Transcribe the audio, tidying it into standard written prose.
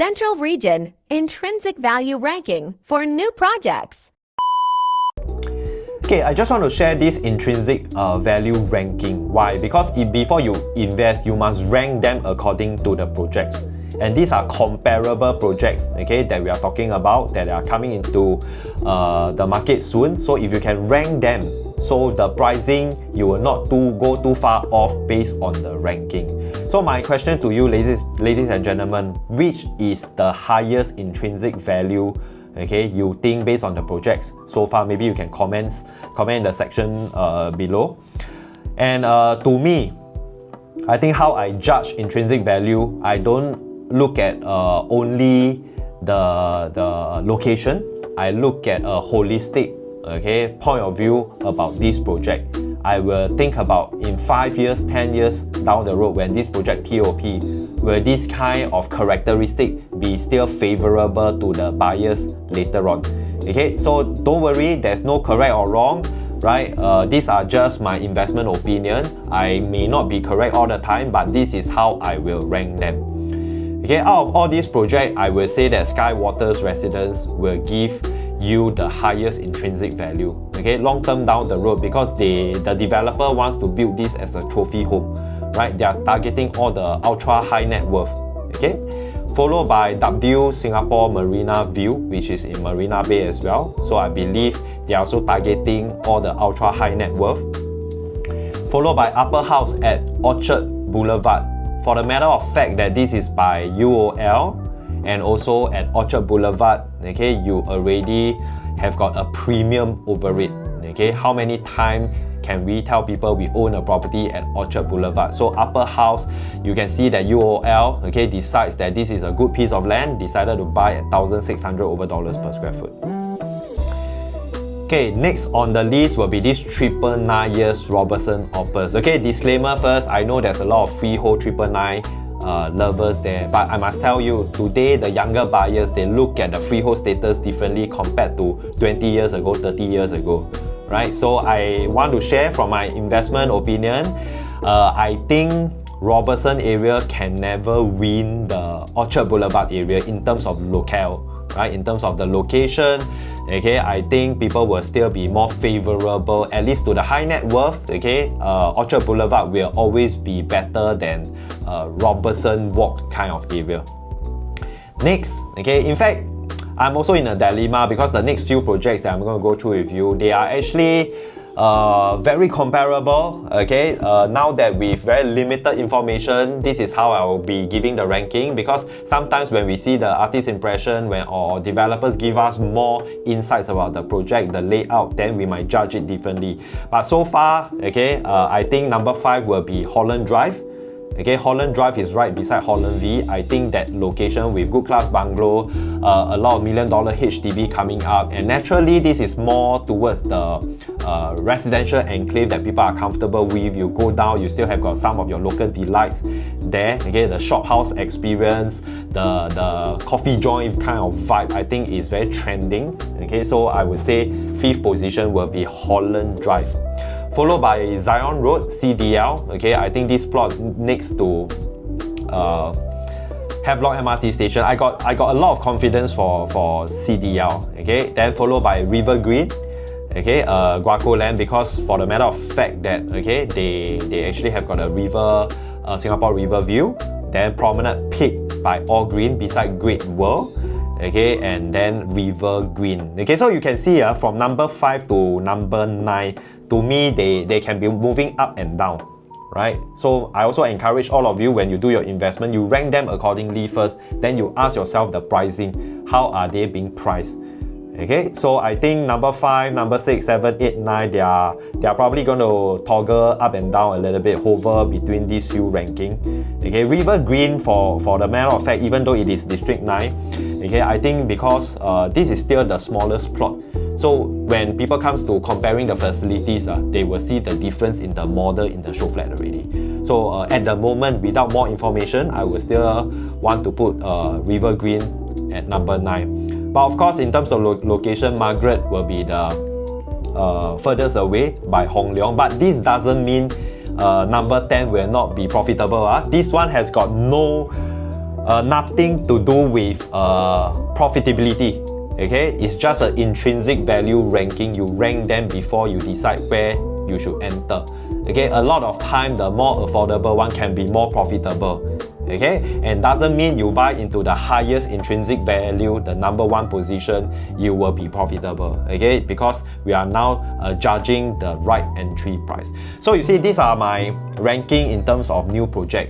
Central Region Intrinsic Value Ranking for new projects. Okay, I just want to share this intrinsic value ranking. Why? Because before you invest, you must rank them according to the projects. And these are comparable projects, okay, that we are talking about, that are coming into the market soon. So if you can rank them, so the pricing, you will not go too far off based on the ranking. So my question to you, ladies and gentlemen, which is the highest intrinsic value, okay, you think based on the projects so far? Maybe you can comment in the section below. And to me, I think how I judge intrinsic value, I don't look at only the location. I look at a holistic, okay, point of view about this project. I will think about in 5 years, 10 years down the road when this project TOP, will this kind of characteristic be still favorable to the buyers later on? Okay, so don't worry, there's no correct or wrong, right? These are just my investment opinion. I may not be correct all the time, but this is how I will rank them. Okay, out of all these projects, I will say that Skywater's Residence will give you the highest intrinsic value, okay, long term down the road, because the developer wants to build this as a trophy home, right? They are targeting all the ultra high net worth, okay, followed by W Singapore Marina View, which is in Marina Bay as well. So I believe they are also targeting all the ultra high net worth, followed by Upper House at Orchard Boulevard. For the matter of fact that this is by UOL, and also at Orchard Boulevard, okay, you already have got a premium over it. Okay, how many times can we tell people we own a property at Orchard Boulevard? So Upper House, you can see that UOL, okay, decides that this is a good piece of land, decided to buy at $1,600 per square foot. Okay, next on the list will be this 999 years Robertson Opus. Okay, disclaimer first, I know there's a lot of freehold 999 lovers there, but I must tell you, today the younger buyers, they look at the freehold status differently compared to 20 years ago, 30 years ago, right? So I want to share from my investment opinion. I think Robertson area can never win the Orchard Boulevard area in terms of locale, right? In terms of the location, okay, I think people will still be more favorable, at least to the high net worth, okay. Orchard Boulevard will always be better than Robertson Walk kind of area. Next, okay, in fact, I'm also in a dilemma because the next few projects that I'm going to go through with you, they are actually very comparable, okay. Now that with very limited information, this is how I will be giving the ranking, because sometimes when we see the artist impression, or developers give us more insights about the project, the layout, then we might judge it differently. But so far, okay, I think number 5 will be Holland Drive. Okay, Holland Drive is right beside Holland V. I think that location with good class bungalow, a lot of $1 million HDB coming up, and naturally this is more towards the residential enclave that people are comfortable with. You go down, you still have got some of your local delights there. Okay, the shop house experience, the coffee joint kind of vibe, I think is very trending. Okay, so I would say 5th position will be Holland Drive, followed by Zion Road, CDL. Okay, I think this plot next to Havelock MRT station, I got a lot of confidence for CDL. Okay, then followed by River Green, okay, Guaco Land, because for the matter of fact that, okay, they actually have got a river, Singapore River View. Then Promenade Peak by All Green beside Great World, okay, and then River Green. Okay, so you can see from number 5 to number 9, to me, they can be moving up and down, right? So I also encourage all of you, when you do your investment, you rank them accordingly first, then you ask yourself the pricing, how are they being priced? Okay, so I think number 5, number 6, 7, 8, 9, they are probably going to toggle up and down a little bit, hover between these few ranking. Okay, River Green, for the matter of fact, even though it is District 9, okay, I think because this is still the smallest plot. So when people comes to comparing the facilities, they will see the difference in the model in the show flat already. So at the moment, without more information, I will still want to put River Green at number 9. But of course, in terms of location, Margaret will be the furthest away by Hong Leong. But this doesn't mean number 10 will not be profitable. This one has got no nothing to do with profitability. Okay, it's just an intrinsic value ranking. You rank them before you decide where you should enter. Okay, a lot of time the more affordable one can be more profitable. Okay, and doesn't mean you buy into the highest intrinsic value, the number one position, you will be profitable. Okay, because we are now judging the right entry price. So you see, these are my ranking in terms of new project.